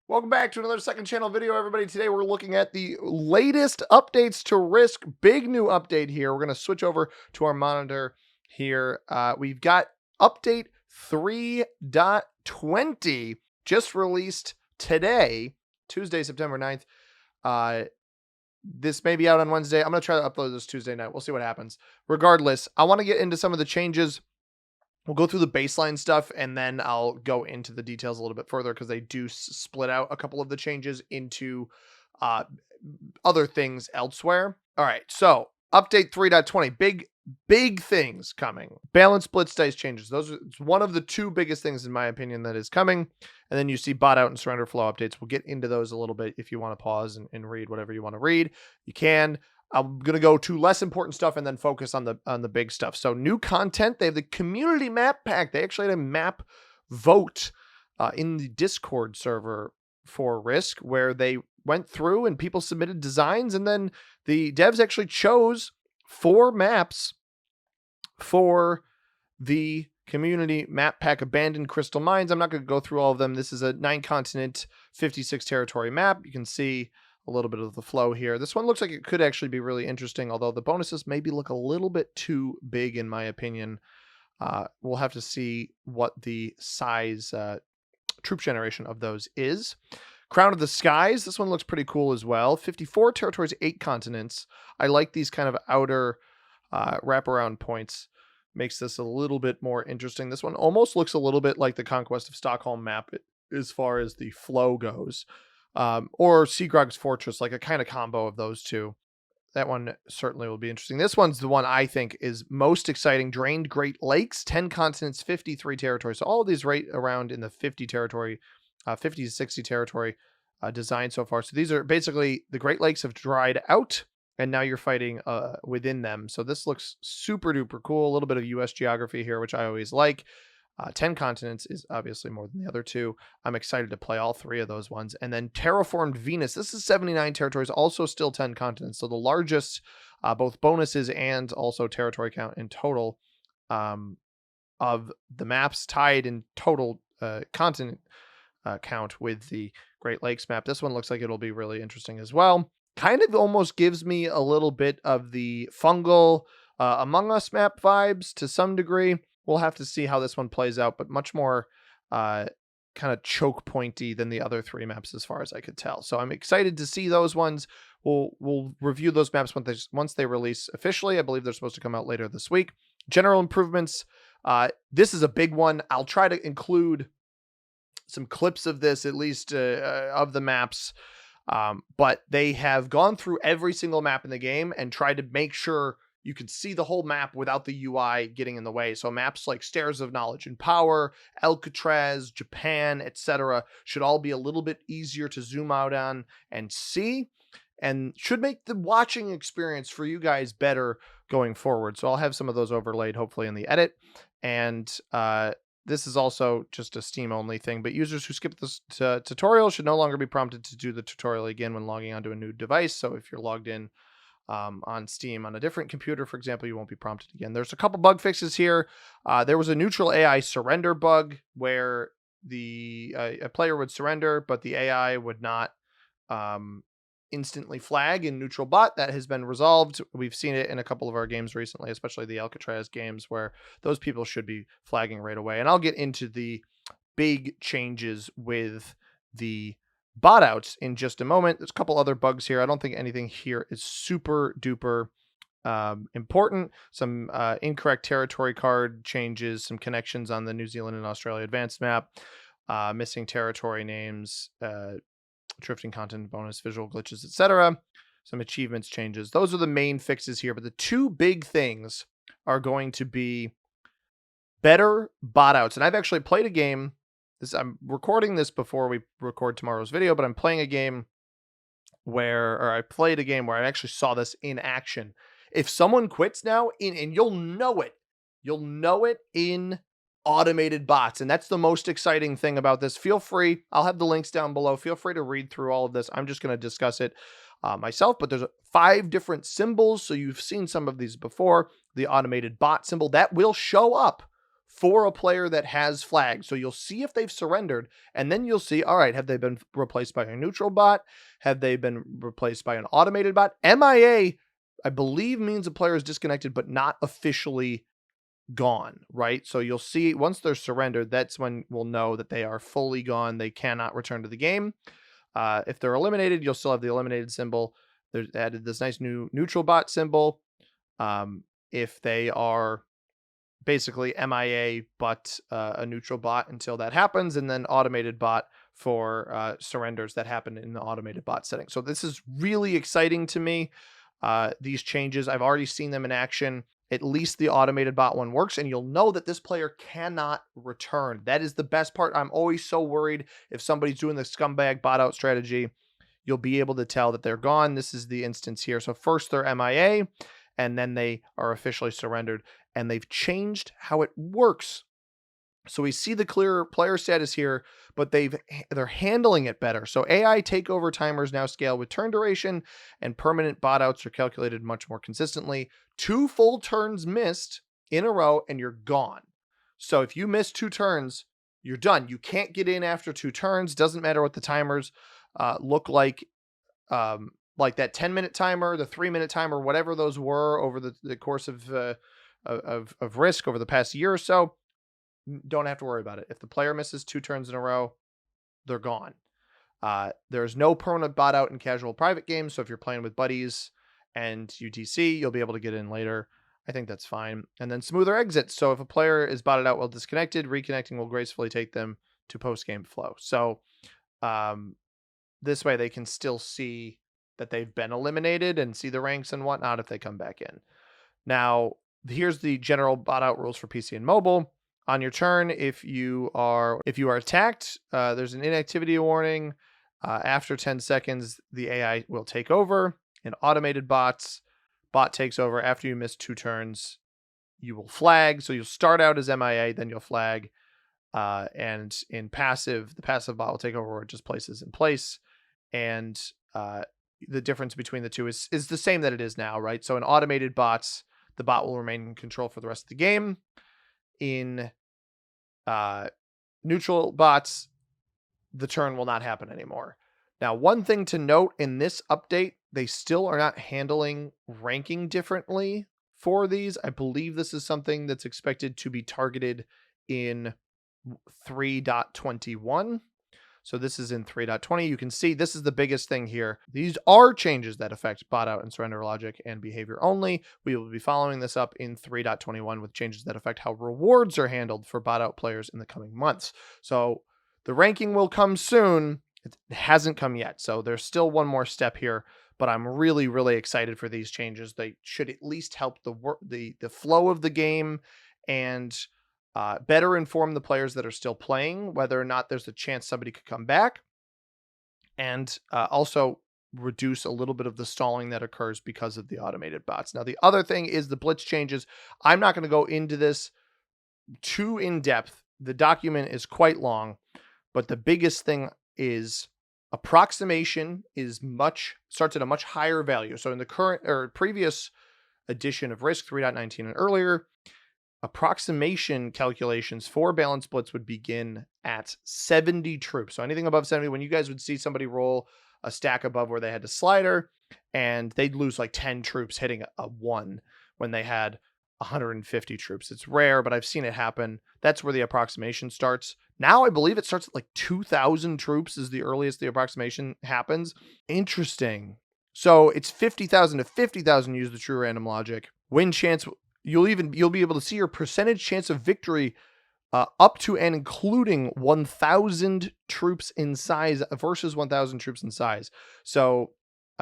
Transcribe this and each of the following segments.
Welcome back to another second channel video, everybody. Today we're looking at the latest updates to Risk. Big new update here. We're going to switch over to our monitor here. We've got update 3.20 just released today, Tuesday, September 9th. This may be out on Wednesday. I'm going to try to upload this Tuesday night. We'll see what happens. Regardless, I want to get into some of the changes. We'll go through the baseline stuff, and then I'll go into the details a little bit further because they do split out a couple of the changes into other things elsewhere. All right, so update 3.20, big things coming. Balanced blitz dice changes. It's one of the two biggest things, in my opinion, that is coming. And then you see bot out and surrender flow updates. We'll get into those a little bit. If you want to pause and read whatever you want to read, you can. I'm going to go to less important stuff and then focus on the big stuff. So new content. They have the community map pack. They actually had a map vote in the Discord server for Risk, where they went through and people submitted designs, and then the devs actually chose 4 maps for the community map pack. Abandoned Crystal Mines. I'm not going to go through all of them. This is a 9-continent, 56 territory map. You can see a little bit of the flow here. This one looks like it could actually be really interesting, although the bonuses maybe look a little bit too big, in my opinion. We'll have to see what the size troop generation of those is. Crown of the Skies. This one looks pretty cool as well. 54 territories, 8 continents. I like these kind of outer wraparound points. Makes this a little bit more interesting. This one almost looks a little bit like the Conquest of Stockholm map as far as the flow goes. Or Seagrog's Fortress, like a kind of combo of those two. That one certainly will be interesting. This one's the one I think is most exciting. Drained Great Lakes, 10 continents, 53 territories. So all of these right around in the 50 territory, 50 to 60 territory design so far. So these are basically the Great Lakes have dried out, and now you're fighting within them. So this looks super duper cool. A little bit of US geography here, which I always like. 10 continents is obviously more than the other two. I'm excited to play all 3 of those ones. And then Terraformed Venus. This is 79 territories, also still 10 continents. So the largest, both bonuses and also territory count in total of the maps, tied in total continent count with the Great Lakes map. This one looks like it'll be really interesting as well. Kind of almost gives me a little bit of the fungal Among Us map vibes to some degree. We'll have to see how this one plays out, but much more kind of choke pointy than the other 3 maps as far as I could tell. So I'm excited to see those ones. We'll review those maps once they release officially. I believe they're supposed to come out later this week. General improvements. This is a big one. I'll try to include some clips of this, at least of the maps. But they have gone through every single map in the game and tried to make sure you can see the whole map without the UI getting in the way. So maps like Stairs of Knowledge and Power, Alcatraz, Japan, etc. should all be a little bit easier to zoom out on and see, and should make the watching experience for you guys better going forward. So I'll have some of those overlaid hopefully in the edit. And this is also just a Steam only thing, but users who skip this tutorial should no longer be prompted to do the tutorial again when logging onto a new device. So if you're logged in on Steam on a different computer, for example, you won't be prompted again. There's a couple bug fixes here. There was a neutral AI surrender bug where a player would surrender, but the AI would not instantly flag in neutral bot. That has been resolved. We've seen it in a couple of our games recently, especially the Alcatraz games, where those people should be flagging right away. And I'll get into the big changes with the bot outs in just a moment. There's a couple other bugs here. I don't think anything here is super duper important. Some incorrect territory card changes, some connections on the New Zealand and Australia advanced map, missing territory names, drifting content bonus, visual glitches, etc. Some achievements changes. Those are the main fixes here, but the 2 big things are going to be better bot outs. And I've actually played a game. I'm recording this before we record tomorrow's video, but I'm playing a game where I actually saw this in action. If someone quits now, and you'll know it in automated bots. And that's the most exciting thing about this. Feel free, I'll have the links down below. Feel free to read through all of this. I'm just going to discuss it myself, but there's 5 different symbols. So you've seen some of these before. The automated bot symbol that will show up for a player that has flags. So you'll see if they've surrendered, and then you'll see, all right, have they been replaced by a neutral bot? Have they been replaced by an automated bot? MIA, I believe, means a player is disconnected, but not officially gone, right? So you'll see once they're surrendered, that's when we'll know that they are fully gone. They cannot return to the game. If they're eliminated, you'll still have the eliminated symbol. There's added this nice new neutral bot symbol. If they are basically MIA, but a neutral bot until that happens, and then automated bot for surrenders that happen in the automated bot setting. So this is really exciting to me. These changes, I've already seen them in action. At least the automated bot one works, and you'll know that this player cannot return. That is the best part. I'm always so worried if somebody's doing the scumbag bot out strategy, you'll be able to tell that they're gone. This is the instance here. So first they're MIA, and then they are officially surrendered, and they've changed how it works. So we see the clear player status here, but they're handling it better. So AI takeover timers now scale with turn duration, and permanent bot outs are calculated much more consistently. 2 full turns missed in a row and you're gone. So if you miss 2 turns, you're done. You can't get in after 2 turns. Doesn't matter what the timers look like that 10-minute timer, the 3-minute timer, whatever those were over the course of Risk over the past year or so. Don't have to worry about it. If the player misses 2 turns in a row, they're gone. There's no permanent bot out in casual private games. So if you're playing with buddies and UTC, you'll be able to get in later. I think that's fine. And then smoother exits. So if a player is botted out while disconnected, reconnecting will gracefully take them to post-game flow. So this way they can still see that they've been eliminated and see the ranks and whatnot if they come back in. Now, here's the general bot out rules for PC and mobile. On your turn, if you are attacked, there's an inactivity warning. After 10 seconds, the AI will take over. In automated bots, bot takes over. After you miss 2 turns, you will flag. So you'll start out as MIA, then you'll flag. And in passive, the passive bot will take over where it just places in place. And the difference between the two is the same that it is now, right? So in automated bots, the bot will remain in control for the rest of the game. In neutral bots, the turn will not happen anymore. Now, one thing to note in this update, they still are not handling ranking differently for these. I believe this is something that's expected to be targeted in 3.21. So this is in 3.20. You can see this is the biggest thing here. These are changes that affect bot out and surrender logic and behavior only. We will be following this up in 3.21 with changes that affect how rewards are handled for bot out players in the coming months. So the ranking will come soon. It hasn't come yet. So there's still one more step here, but I'm really, really excited for these changes. They should at least help the flow of the game and better inform the players that are still playing whether or not there's a chance somebody could come back, and also reduce a little bit of the stalling that occurs because of the automated bots. Now, the other thing is the Blitz changes. I'm not going to go into this too in depth. The document is quite long, but the biggest thing is approximation starts at a much higher value. So in the current or previous edition of Risk 3.19 and earlier, approximation calculations for balanced blitz would begin at 70 troops. So anything above 70, when you guys would see somebody roll a stack above where they had a slider and they'd lose like 10 troops hitting a 1 when they had 150 troops. It's rare, but I've seen it happen. That's where the approximation starts. Now I believe it starts at like 2,000 troops is the earliest the approximation happens. Interesting. So it's 50,000 to 50,000 use the true random logic. Win chance, you'll be able to see your percentage chance of victory up to and including 1,000 troops in size versus 1,000 troops in size. So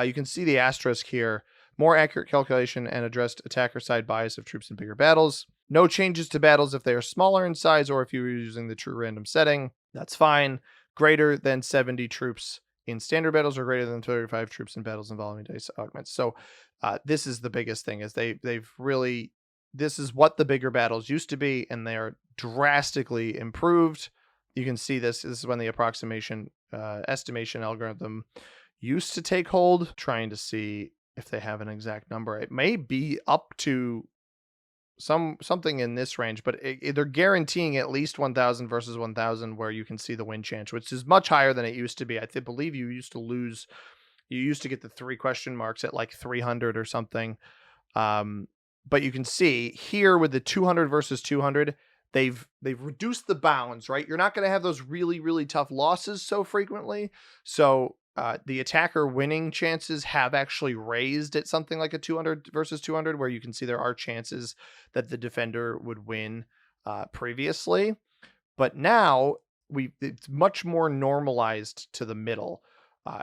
you can see the asterisk here. More accurate calculation and addressed attacker side bias of troops in bigger battles. No changes to battles if they are smaller in size or if you're using the true random setting. That's fine. Greater than 70 troops in standard battles or greater than 35 troops in battles involving dice augments. So this is the biggest thing is they've really, this is what the bigger battles used to be, and they are drastically improved. You can see this is when the approximation estimation algorithm used to take hold, trying to see if they have an exact number. It may be up to something in this range, but they're guaranteeing at least 1,000 versus 1,000 where you can see the win chance, which is much higher than it used to be. Believe you used to lose. You used to get the 3 question marks at like 300 or something. But you can see here with the 200 versus 200, they've reduced the bounds, right? You're not going to have those really, really tough losses so frequently. So the attacker winning chances have actually raised at something like a 200 versus 200, where you can see there are chances that the defender would win previously. But now it's much more normalized to the middle.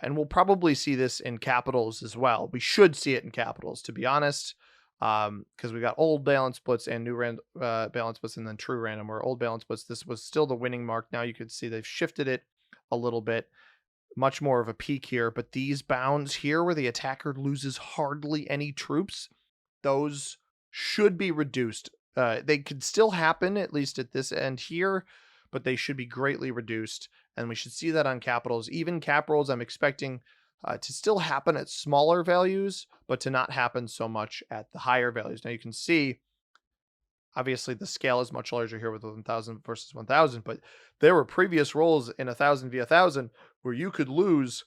And we'll probably see this in capitals as well. We should see it in capitals, to be honest, because we got old balance splits and new balance splits and then true random, where old balance splits, this was still the winning mark. Now you could see they've shifted it a little bit, much more of a peak here. But these bounds here where the attacker loses hardly any troops, those should be reduced. They could still happen, at least at this end here, but they should be greatly reduced. And we should see that on capitals. Even cap rolls, I'm expecting to still happen at smaller values, but to not happen so much at the higher values. Now you can see, obviously the scale is much larger here with 1,000 versus 1,000, but there were previous rolls in 1,000 v 1,000 where you could lose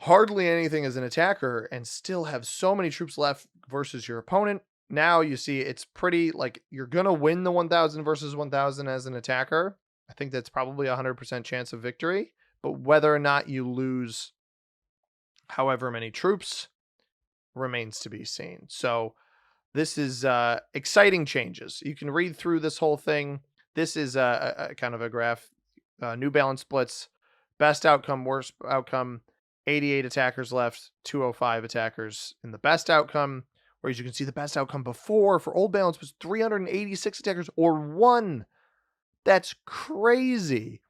hardly anything as an attacker and still have so many troops left versus your opponent. Now you see it's pretty like you're going to win the 1,000 versus 1,000 as an attacker. I think that's probably 100% chance of victory, but whether or not you lose however many troops remains to be seen. So this is exciting changes. You can read through this whole thing. This is a kind of a graph. New balance splits, best outcome, worst outcome, 88 attackers left, 205 attackers in the best outcome. Whereas you can see the best outcome before for old balance was 386 attackers or 1. That's crazy.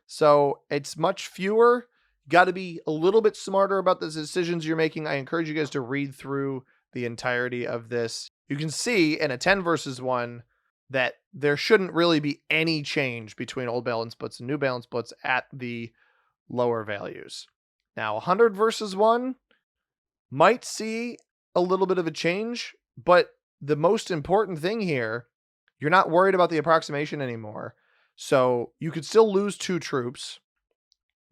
So it's much fewer. Got to be a little bit smarter about the decisions you're making. I encourage you guys to read through the entirety of this. You can see in a 10 versus 1 that there shouldn't really be any change between old balance splits and new balance splits at the lower values. Now 100 versus 1 might see a little bit of a change, but the most important thing here, you're not worried about the approximation anymore. So you could still lose 2 troops.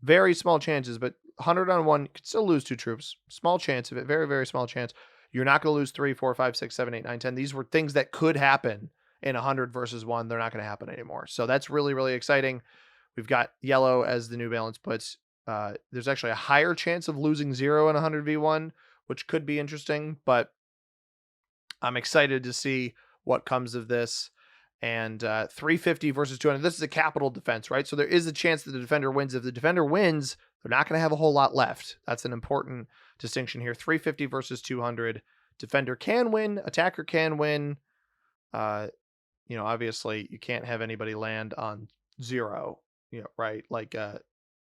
Very small chances, but 100 on 1, you could still lose 2 troops. Small chance of it. Very, very small chance. You're not going to lose 3, 4, 5, 6, 7, 8, 9, 10. These were things that could happen in 100 versus 1. They're not going to happen anymore. So that's really, really exciting. We've got yellow as the new balance splits. There's actually a higher chance of losing 0 in 100v1, which could be interesting, but I'm excited to see what comes of this. And 350 versus 200. This is a capital defense, right? So there is a chance that the defender wins. If the defender wins, they're not going to have a whole lot left. That's an important distinction here. 350 versus 200. Defender can win. Attacker can win. Obviously you can't have anybody land on 0, right? Like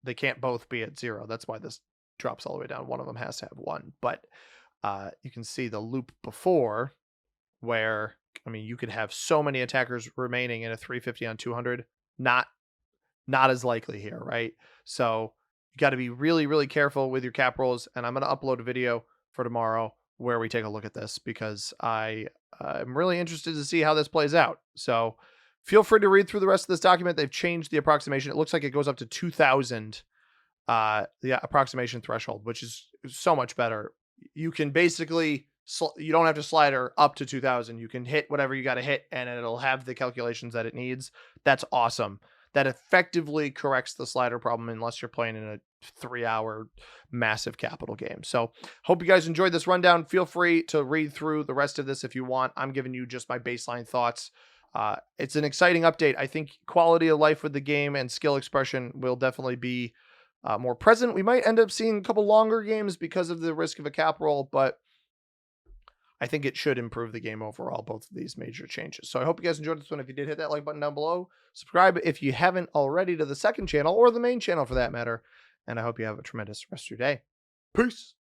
they can't both be at 0. That's why this drops all the way down. One of them has to have 1. But you can see the loop before where, you could have so many attackers remaining in a 350 on 200. Not as likely here, right? So you got to be really, really careful with your cap rolls. And I'm going to upload a video for tomorrow where we take a look at this because I am really interested to see how this plays out. So feel free to read through the rest of this document. They've changed the approximation. It looks like it goes up to 2,000, the approximation threshold, which is so much better. You can basically, you don't have to slider up to 2,000. You can hit whatever you got to hit and it'll have the calculations that it needs. That's awesome. That effectively corrects the slider problem unless you're playing in a 3-hour massive capital game. So hope you guys enjoyed this rundown. Feel free to read through the rest of this if you want. I'm giving you just my baseline thoughts. It's an exciting update. I think quality of life with the game and skill expression will definitely be more present. We might end up seeing a couple longer games because of the risk of a cap roll, but I think it should improve the game overall, both of these major changes. So I hope you guys enjoyed this one. If you did, hit that like button down below. Subscribe if you haven't already to the second channel or the main channel for that matter. And I hope you have a tremendous rest of your day. Peace.